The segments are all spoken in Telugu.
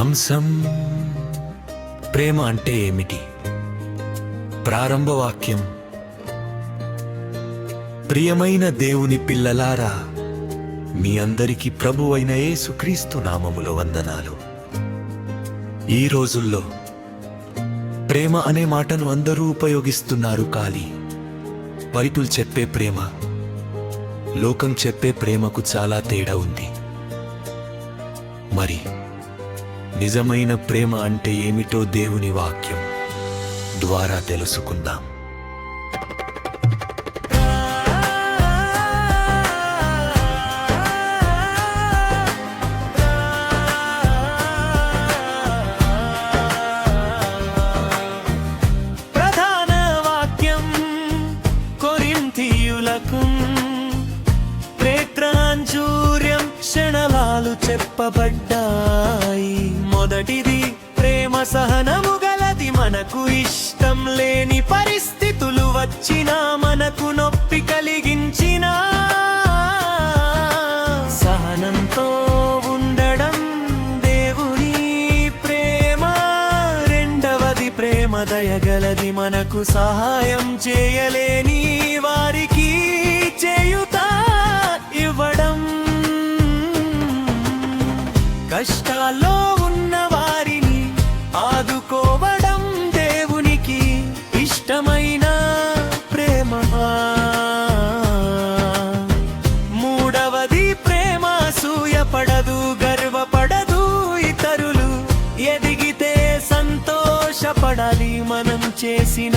అంశం ప్రేమ అంటే ఏమిటి? ప్రారంభ వాక్యం: ప్రియమైన దేవుని పిల్లలారా, మీ అందరికీ ప్రభువైన యేసుక్రీస్తు నామములో వందనాలు. ఈ రోజుల్లో ప్రేమ అనే మాటను అందరూ ఉపయోగిస్తున్నారు. కానీ బైబిల్ చెప్పే ప్రేమ, లోకం చెప్పే ప్రేమకు చాలా తేడా ఉంది. మరి నిజమైన ప్రేమ అంటే ఏమిటో దేవుని వాక్యం ద్వారా తెలుసుకుందాం. ప్రధాన వాక్యం కొరింథీయులకు ప్రేత్రాంజూర్యం క్షణాలు చెప్పబడ్డాయి. మొదటిది, ప్రేమ సహనము గలది. మనకు ఇష్టం లేని పరిస్థితులు వచ్చినా, మనకు నొప్పి కలిగించిన సహనంతో ఉండడం దేవుని ప్రేమ. రెండవది, ప్రేమ దయగలది. మనకు సహాయం చేయలేని వారికి చేయుత ఇవ్వడం. కష్టాల్లో ఉన్న వారిని ఆదుకోవడం దేవునికి ఇష్టమైన ప్రేమ. మూడవది, ప్రేమ అసూయపడదు, గర్వపడదు. ఇతరులు ఎదిగితే సంతోషపడాలి. మనం చేసిన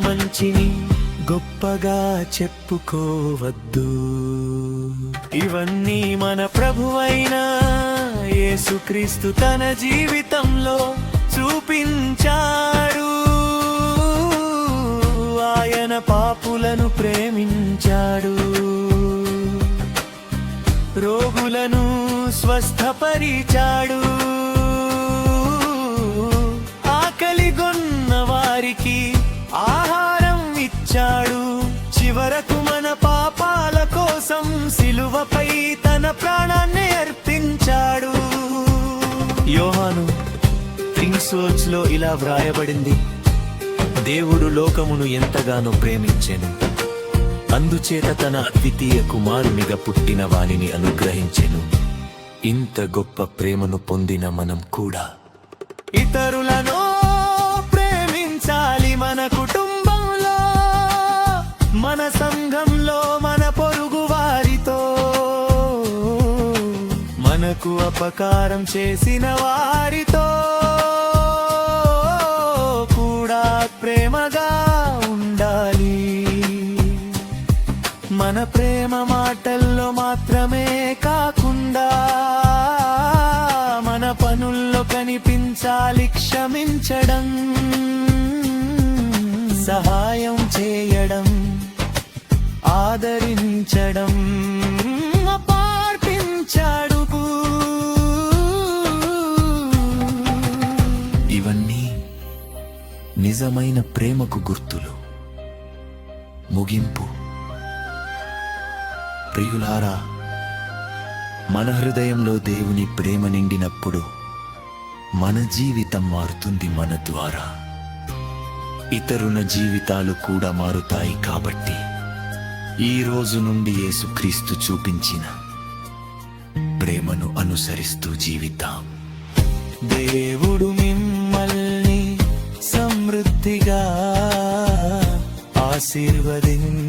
మంచిని గొప్పగా చెప్పుకోవద్దు. ఇవన్నీ మన ప్రభువైన యేసుక్రీస్తు తన జీవితంలో చూపించాడు. ఆయన పాపులను ప్రేమించాడు, రోగులను స్వస్థపరిచాడు, ఆకలిగొన్న వారికి ఆహారం ఇచ్చాడు. చివరకు మన పాపాల కోసం సిలువపై తన ప్రాణాన్ని అర్పించాడు. యోహాను 3:6లో ఇలా వ్రాయబడింది: దేవుడు లోకమును ఎంతగానో ప్రేమించెను, అందుచేత తన అద్వితీయ కుమారునిగా పుట్టిన వానిని అనుగ్రహించెను. ఇంత గొప్ప ప్రేమను పొందిన మనం కూడా ఇతరులను ప్రేమించాలి. మన కుటుంబంలో, మన సంఘంలో, మన పొరుగు వారితో, మనకు అపకారం చేసిన వారితో కూడా ప్రేమగా ఉండాలి. మన ప్రేమ మాటల్లో మాత్రమే కాకుండా మన పనుల్లో కనిపించాలి. క్షమించడం, సహాయం చేయడం, ఆదరించడం, పార్పించాడు. ఇవన్నీ నిజమైన ప్రేమకు గుర్తులు. ముగింపు: ప్రియులారా, మన హృదయంలో దేవుని ప్రేమ నిండినప్పుడు మన జీవితం మారుతుంది. మన ద్వారా ఇతరుల జీవితాలు కూడా మారుతాయి. కాబట్టి ఈ రోజు నుండి యేసుక్రీస్తు చూపించిన ప్రేమను అనుసరిస్తూ జీవిద్దాం. దేవుడు మిమ్మల్ని సమృద్ధిగా ఆశీర్వదించునుగాక.